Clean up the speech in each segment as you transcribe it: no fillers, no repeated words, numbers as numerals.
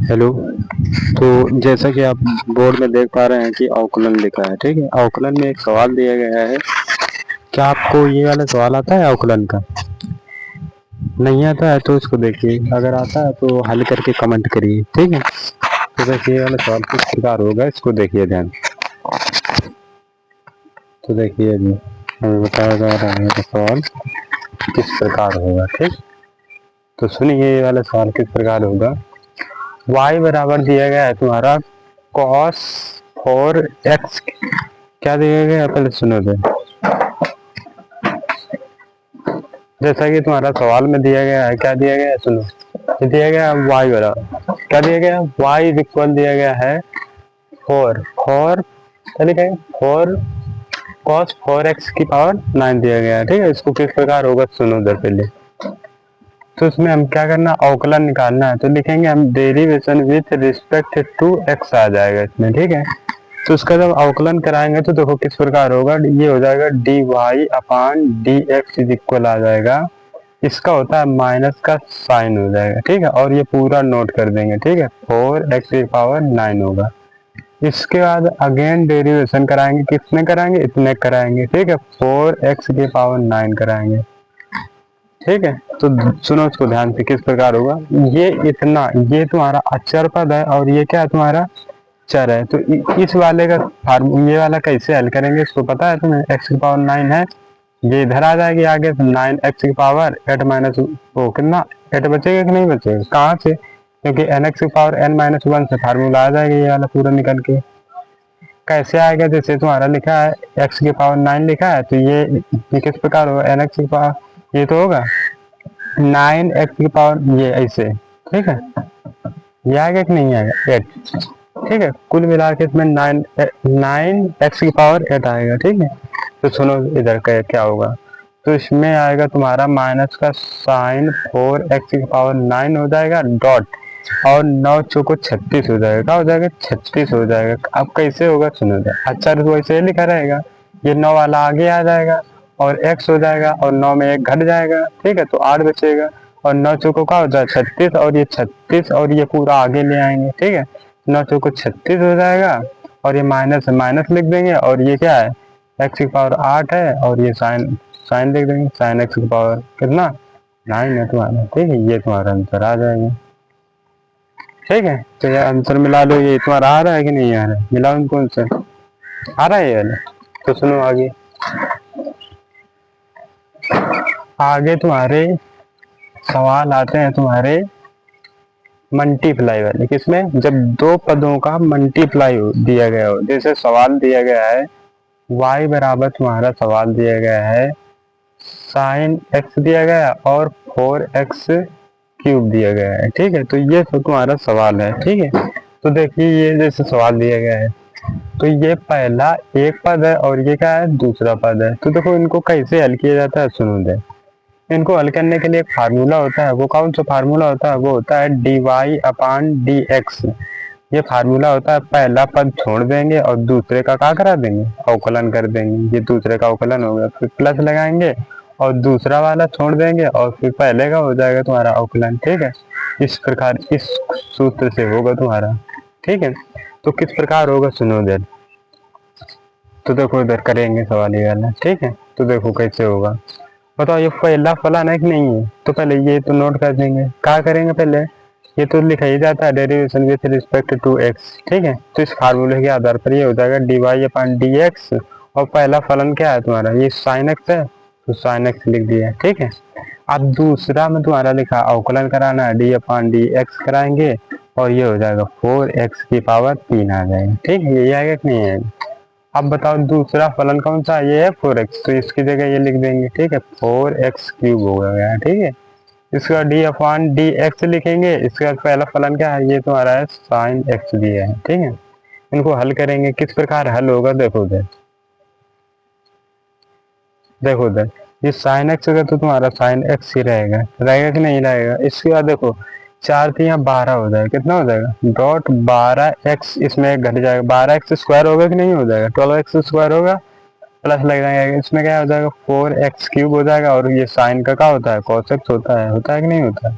Hello. तो जैसा कि आप बोर्ड में देख पा रहे हैं कि अवकलन लिखा है, ठीक है। अवकलन में एक सवाल दिया गया है। क्या आपको ये वाला सवाल आता है अवकलन का? नहीं आता है तो इसको देखिए, अगर आता है तो हल करके कमेंट करिए, ठीक है। तो देखिए ये वाला सवाल किस प्रकार होगा, इसको देखिए ध्यान। तो देखिए अभी हमें बताया जा रहा है सवाल किस प्रकार होगा, ठीक। तो सुनिए ये वाला सवाल किस प्रकार होगा। y बराबर दिया गया है तुम्हारा cos 4x। क्या दिया गया है पहले सुनो दे। जैसा कि तुम्हारा सवाल में दिया गया है, क्या दिया गया है सुनो। ये दिया गया है y बराबर, क्या दिया गया है, y इक्वल दिया गया है 4 4 क्या लिखा है 4 cos 4x की पावर 9 दिया गया है, ठीक है। इसको किस प्रकार होगा सुनो उधर पहले। तो इसमें हम क्या करना, अवकलन निकालना है। तो लिखेंगे हम derivation with respect to x आ जाएगा इसमें, ठीक है। तो उसका जब अवकलन कराएंगे तो देखो किस प्रकार होगा। ये हो जाएगा D Y upon D X is equal आ जाएगा। इसका होता है माइनस का साइन हो जाएगा, ठीक है। और ये पूरा नोट कर देंगे, ठीक है। 4x की पावर 9 होगा। इसके बाद अगेन डेरिवेशन कराएंगे, किसने कराएंगे, इतने कराएंगे, ठीक है। 4x की पावर 9 कराएंगे, ठीक है। तो सुनो इसको ध्यान से किस प्रकार होगा। ये इतना, ये तुम्हारा अचर पद है और ये क्या है तुम्हारा चर है। तो इस वाले का ये वाला कैसे हल करेंगे, इसको पता है तुम्हें। x की पावर 9 है, ये इधर आ जाएगी आगे, तो 9x की पावर 8 माइनस वो कितना 8 बचेगा कि नहीं बचेगा, कहाँ से, क्योंकि nx की पावर n-1 से फार्मूला आ जाएगा ये वाला पूरा निकल के। कैसे आएगा, जैसे तुम्हारा लिखा है x की पावर 9 लिखा है, तो ये किस प्रकार होगा, nx की पावर ये तो होगा 9x की पावर ये ऐसे, ठीक है। ये आएगा कि नहीं आएगा 8, ठीक है। कुल मिला के इसमें 9x की पावर 8 आएगा, ठीक है। तो सुनो इधर का क्या होगा। तो इसमें आएगा तुम्हारा माइनस का साइन 4x की पावर 9 हो जाएगा डॉट, और 9 चौको 36 हो जाएगा। क्या हो जाएगा, 36 हो जाएगा। अब कैसे होगा सुनो इधर, अच्छा तो वैसे लिखा रहेगा, ये 9 वाला आगे आ जाएगा और x हो जाएगा, और 9 में 1 घट जाएगा, ठीक है। तो 8 बचेगा, और 9 चौको का हो जाए 36, और ये 36 और ये पूरा आगे ले आएंगे, ठीक है। 9 चौको 36 हो जाएगा, और ये माइनस माइनस लिख देंगे, और ये क्या है x की पावर 8 है, और ये साइन साइन लिख देंगे, साइन x की पावर कितना 9 है तुम्हारा, ठीक है। ये तुम्हारा आंसर आ जाएगा, ठीक है। तो ये आंसर मिला लो, ये तुम्हारा आ रहा है कि नहीं आ रहा है, मिलाओ इनको आंसर आ रहा है ये वाला। तो सुनो आगे, आगे तुम्हारे सवाल आते हैं तुम्हारे मल्टीप्लाई वाले, किसमें, जब दो पदों का मल्टीप्लाई दिया गया हो। जैसे सवाल दिया गया है y बराबर, तुम्हारा सवाल दिया गया है साइन x दिया गया और 4x क्यूब दिया गया है, ठीक है। तो ये तो तुम्हारा सवाल है, ठीक है। तो देखिए ये जैसे सवाल दिया गया है, तो ये पहला एक पद है और ये क्या है दूसरा पद है। तो देखो इनको कैसे हल किया जाता है सुनो दे। इनको हल करने के लिए एक फार्मूला होता है, वो कौन सा फार्मूला होता है, वो होता है D Y upon D x. ये फार्मूला होता है, पहला पद छोड़ देंगे और दूसरे का क्या करा देंगे, अवकलन कर देंगे। ये दूसरे का अवकलन हो गया, फिर प्लस लगाएंगे और दूसरा वाला छोड़ देंगे और फिर पहले का हो जाएगा तुम्हारा अवकलन, ठीक है। इस प्रकार इस सूत्र से होगा तुम्हारा, ठीक है। तो किस प्रकार होगा सुनो इधर। तो देखो इधर करेंगे सवाल ये वाला, ठीक है। तो देखो कैसे होगा, बताओ ये पहला फलन है कि नहीं है। तो पहले ये तो नोट कर देंगे, क्या करेंगे पहले, ये तो लिखा ही जाता है derivation with respect to X, ठीक है। तो इस फार्मूले के आधार पर ये हो जाएगा D Y upon D x, और पहला फलन क्या है तुम्हारा, ये साइन एक्स है, तो साइन एक्स लिख दिया, ठीक है। अब दूसरा में तुम्हारा लिखा अवकलन कराना है, डी अपान डी एक्स कराएंगे, और ये हो जाएगा 4x की पावर 3 आ जाएगा, ठीक है। ये आएगा कि नहीं आएगा। अब बताओ दूसरा फलन कौन सा, ये है 4x, तो इसकी जगह ये लिख देंगे, ठीक है। 4x क्यूब हो गया, ठीक है। इसका डी अपान डी एक्स लिखेंगे। इसका पहला फलन क्या है, ये तुम्हारा है साइन एक्स दिया है, ठीक है। इनको हल करेंगे, किस प्रकार हल होगा देखो उधर, देखो उधर ये साइन एक्स होगा तो तुम्हारा साइन एक्स ही रहेगा, रहेगा कि नहीं रहेगा। इसके बाद देखो 4 3 12 हो जाएगा, कितना हो जाएगा डॉट 12x, इसमें घट जाएगा, 12x स्क्वायर होगा कि नहीं हो जाएगा, 12x स्क्वायर होगा, प्लस लग जाएगा, इसमें क्या हो जाएगा 4x क्यूब हो जाएगा। और ये साइन का क्या होता है, cos x होता है कि नहीं होता है,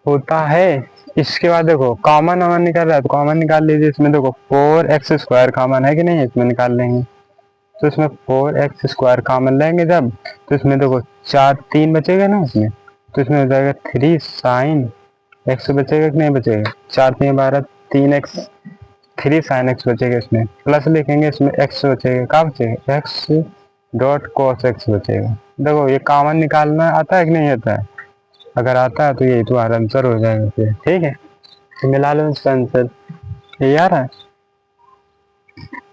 होता है। इसके बाद देखो कॉमन अमन निकाल रहा है तो कॉमन निकाल लीजिए। इसमें देखो 4x² कॉमन है कि नहीं, इसमें निकाल लेंगे। तो इसमें 4x² कॉमन लेंगे जब, तो इसमें देखो 3 बचेगा ना इसमें, तो इसमें हो जाएगा 3 sin x बचेगा कि नहीं बचेगा, 4 3 12 3x 3 sin x बचेगा। इसमें प्लस लिखेंगे, इसमें x बचेगा, क्या बचेगा x डॉट cos x बचेगा। देखो ये कॉमन निकालना आता है कि नहीं आता है, अगर आता है तो यही तुम्हारा आंसर हो जाएगा फिर। ठीक है, तो मिला लो इसका आंसर। ये आ रहा है,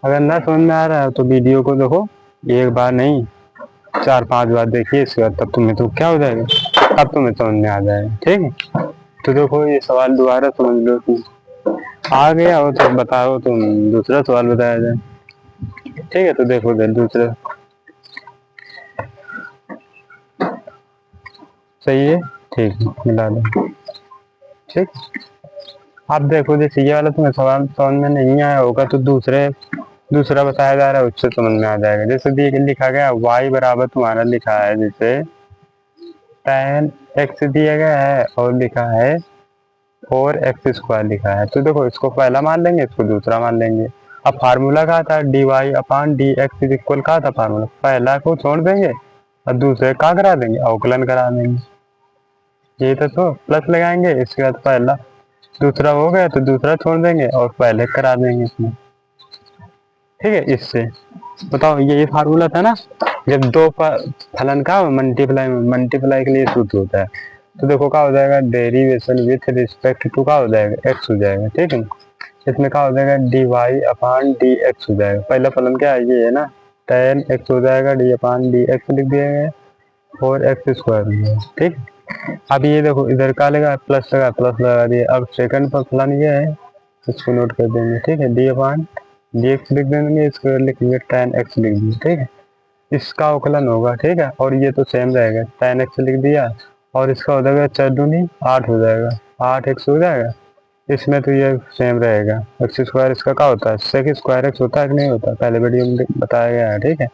अगर ना समझ में आ रहा है तो वीडियो को देखो, एक बार नहीं 4 5 बार देखिए इसके बाद, तब तुम्हें तो क्या हो जाएगा, तब तुम्हें समझ में आ जाएगा। ठीक है, तो देखो ये सवाल दोबारा समझ लो तुम, आ गया हो तो बताओ, तुम दूसरा सवाल बताया जाए। ठीक है, तो देखो दूसरा सही है, ठीक है मिला दो। ठीक, अब देखो जैसे ये वाला तुम्हें सवाल समझ में नहीं आया होगा तो दूसरा बताया जा रहा है उससे समझ में आ जाएगा। जैसे लिखा गया y बराबर तुम्हारा लिखा है जैसे tan x दिया गया है और लिखा है 4x² लिखा है। तो देखो इसको पहला मान लेंगे, इसको दूसरा मान लेंगे। अब फार्मूला क्या था, dy/dx इक्वल क्या था फार्मूला, पहला को छोड़ देंगे और दूसरे का करा देंगे, अवकलन करा देंगे। यही तो प्लस लगाएंगे, इसके बाद पहला दूसरा हो गया तो दूसरा छोड़ देंगे और पहले करा देंगे इसमें। ठीक है, इससे बताओ ये फार्मूला था ना, जब दो फलन का मल्टीप्लाई के लिए सूत्र होता है। तो देखो क्या हो जाएगा, डेरिवेशन विथ रिस्पेक्ट टू क्या हो जाएगा, x हो जाएगा। ठीक है, इसमें क्या हो जाएगा dy/dx हो जाएगा। पहला फलन क्या है, ये है ना tan x हो जाएगा, dy/dx लिख दिया गया और x² हो जाएगा। ठीक, अब ये देखो इधर का लगा प्लस लगा दिया। अब सेकंड पर फलन ये है, इसको नोट कर देंगे। ठीक है, dy/dx लिख देंगे, इसको लिखेंगे tan x लिख देंगे। ठीक है, इसका अवकलन होगा। ठीक है, और ये तो सेम रहेगा, tan x लिख दिया और इसका हो जाएगा 4 दूनी 8 हो जाएगा, 8x हो जाएगा। इसमें तो ये सेम रहेगा, x² इसका क्या होता है, sec² x होता है कि नहीं होता, पहले वीडियो में बताया गया है। ठीक है,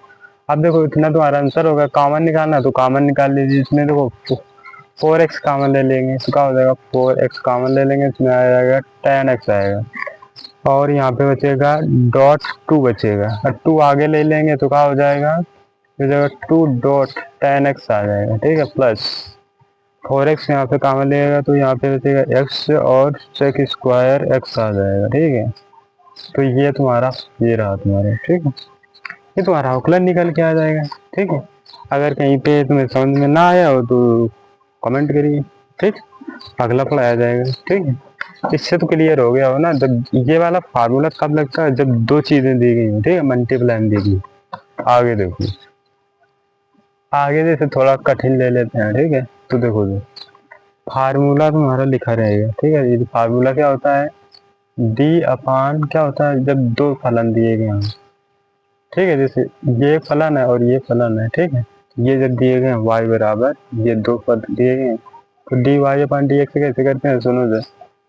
अब देखो इतना तुम्हारा आंसर होगा। कॉमन निकालना तो कॉमन निकाल लीजिए। इसमें देखो 4x कॉमन ले लेंगे, तो क्या हो जाएगा 4x कॉमन ले लेंगे, इसमें आ जाएगा tan x आएगा और यहाँ पे बचेगा डॉट 2 बचेगा, और 2 आगे ले लेंगे तो क्या हो जाएगा, ये जगह 2 डॉट tan x आ जाएगा। ठीक है, प्लस 4x यहाँ पे कॉमन लेगा तो यहाँ पे बचेगा x और sec² x आ जाएगा। ठीक है, तो ये तुम्हारा ये रहा तुम्हारा। ठीक है, ये तुम्हारा अवकलन निकल के आ जाएगा। ठीक है, अगर कहीं पे तुम्हें समझ में ना आया हो तो कमेंट करिए। ठीक, अगला पढ़ाया जाएगा। ठीक है, इससे तो क्लियर हो गया हो ना। जब ये वाला फार्मूला कब लगता है, जब दो चीजें दी गई हो। ठीक है, मल्टीप्लाई दी गई। आगे देखो, आगे जैसे थोड़ा कठिन ले लेते हैं। ठीक है, तो देखो फार्मूला तुम्हारा लिखा रहेगा। ठीक है, ये फार्मूला क्या होता है, d/, क्या होता है जब दो फलन दिए गए हैं। ठीक है, जैसे ये फलन है और ये फलन है। ठीक है, ये जब दिए गए y बराबर ये दो पद दिए गए तो dy/dx कैसे करते हैं, सुनो जरा।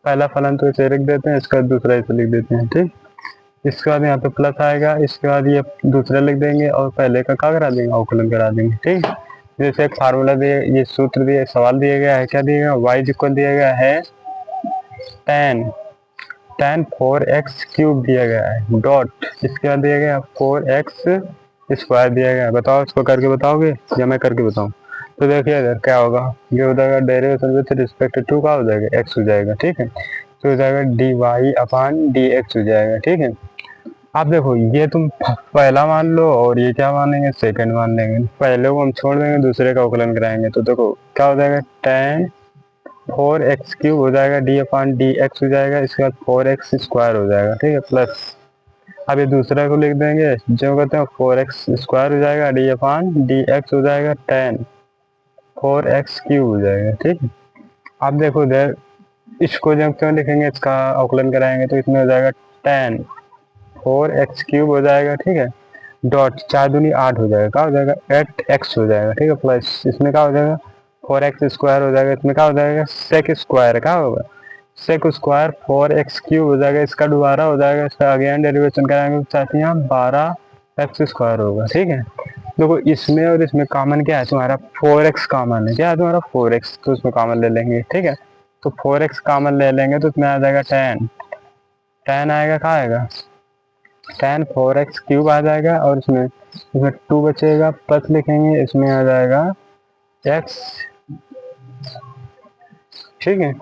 पहला फलन तो इसे लिख देते हैं, इसका दूसरा इसे लिख देते हैं। ठीक, इसके बाद यहाँ पे प्लस आएगा, इसके बाद ये दूसरा लिख देंगे और पहले का क्या करा देंगे, अवकलन करा देंगे। ठीक, जैसे एक फार्मूला दिए, ये सूत्र दिए, सवाल दिया गया है, क्या दिया गया, y इक्वल दिया गया है tan 4x³ दिया गया है डॉट, इसके बाद दिया गया 4x² दिया गया है। बताओ, इसको करके बताओगे या मैं करके बताऊं, तो देखिए इधर क्या होगा, ये हो जाएगा डेरिवेशन विथ रिस्पेक्ट टू का हो जाएगा x हो जाएगा। ठीक है, तो हो जाएगा dy/dx हो जाएगा। ठीक है, अब देखो ये तुम पहला मान लो और ये क्या मानेंगे, सेकंड मान लेंगे। पहले को हम छोड़ देंगे, दूसरे का अवकलन कराएंगे, तो देखो क्या हो जाएगा tan 4x³ हो जाएगा, d/dx हो जाएगा, इसके बाद 4x² हो जाएगा। ठीक है, प्लस अब ये दूसरा को लिख देंगे, जो कहते हैं 4x² हो जाएगा, d/dx हो जाएगा tan 4x³ हो जाएगा। ठीक है, अब देखो इधर इसको जब क्यों लिखेंगे, इसका अवकलन कराएंगे तो इसमें हो जाएगा tan 4x³ हो जाएगा। ठीक है, डॉट 4 दूनी 8 हो जाएगा, क्या हो जाएगा 8x हो जाएगा। ठीक है, प्लस इसमें क्या हो जाएगा 4x² हो जाएगा, इसमें क्या हो जाएगा sec², क्या होगा sec² 4x³ हो जाएगा, इसका दोबारा हो जाएगा, इसका अगेन डेरिवेशन कराएंगे साथ ही यहाँ 12x² होगा। ठीक है, देखो इसमें और इसमें कॉमन क्या है तुम्हारा, 4x कॉमन है। क्या है तुम्हारा 4x, तो उसमें कॉमन ले लेंगे। ठीक है, तो 4x कॉमन ले लेंगे तो इसमें आ जाएगा 10। 10 आएगा, कहाँ आएगा 10, 4x क्यूब आ जाएगा, और इसमें 2 बचेगा, प्लस लिखेंगे, इसमें आ जाएगा x। ठीक है,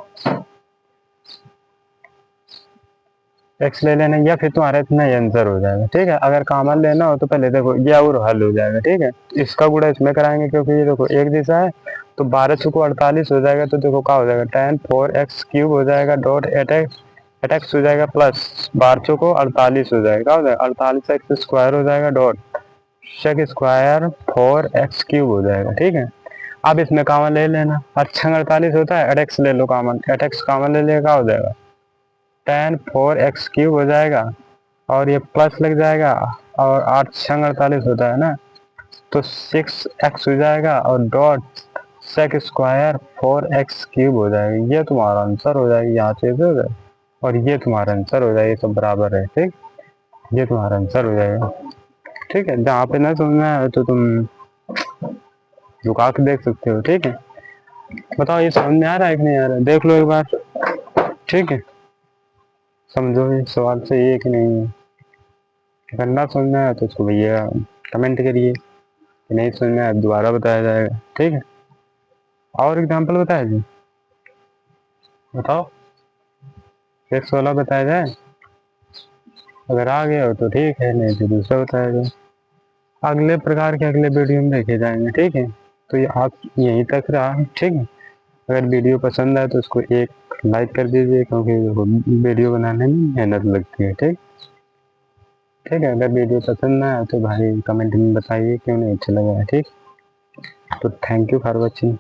x ले लेना, या फिर तुम्हारा इतना ही आंसर हो जाएगा। ठीक है, अगर कॉमन लेना हो तो पहले देखो ये और हल हो जाएगा। ठीक है, इसका गुणा इसमें कराएंगे, क्योंकि ये देखो एक दिशा है, तो 12 चौको 48 हो जाएगा। तो देखो क्या हो जाएगा 10 4x क्यूब हो जाएगा, डॉट 8x हो जाएगा, प्लस 12 चौको 48 हो जाएगा, क्या हो जाएगा 48x स्क्वायर हो जाएगा, dot sec square 4x cube हो जाएगा। ठीक है, अब इसमें कॉमन ले लेना, 48 होता है, 8x ले लो कॉमन, 8x कॉमन ले लेगा, हो जाएगा 10 4x क्यूब हो जाएगा, और ये प्लस लग जाएगा, और 8 छंग 48 होता है ना, तो 6x हो जाएगा, और dot sec square 4x cube हो जाएगा। ये तुम्हारा आंसर हो जाएगा, यहाँ से हो जाएगा, और ये तुम्हारा आंसर हो जाएगा, ये सब बराबर है। ठीक, ये तुम्हारा आंसर हो जाएगा। ठीक है, जहाँ पे ना समझना है तो तुम रुका के देख सकते हो। ठीक है, बताओ ये समझ में आ रहा है कि नहीं आ रहा है, देख लो एक बार। ठीक है, समझो ये सवाल सही है कि नहीं है। अगर ना समझना है तो उसको भैया कमेंट करिए, कि नहीं समझना है दोबारा बताया जाएगा। ठीक है, और एग्जाम्पल बताया जी, बताओ 116 बताया जाए, अगर आ गया हो तो ठीक है, नहीं तो दूसरा बताया जाए। अगले प्रकार के अगले वीडियो में देखे जाएंगे। ठीक है, तो ये आप यहीं तक रहा। ठीक है, अगर वीडियो पसंद आए तो उसको एक लाइक कर दीजिए, क्योंकि वीडियो बनाने में मेहनत लगती है। ठीक, ठीक है, अगर वीडियो पसंद ना आए तो भाई कमेंट में बताइए क्यों नहीं अच्छा लगा है। ठीक, तो थैंक यू फॉर वॉचिंग।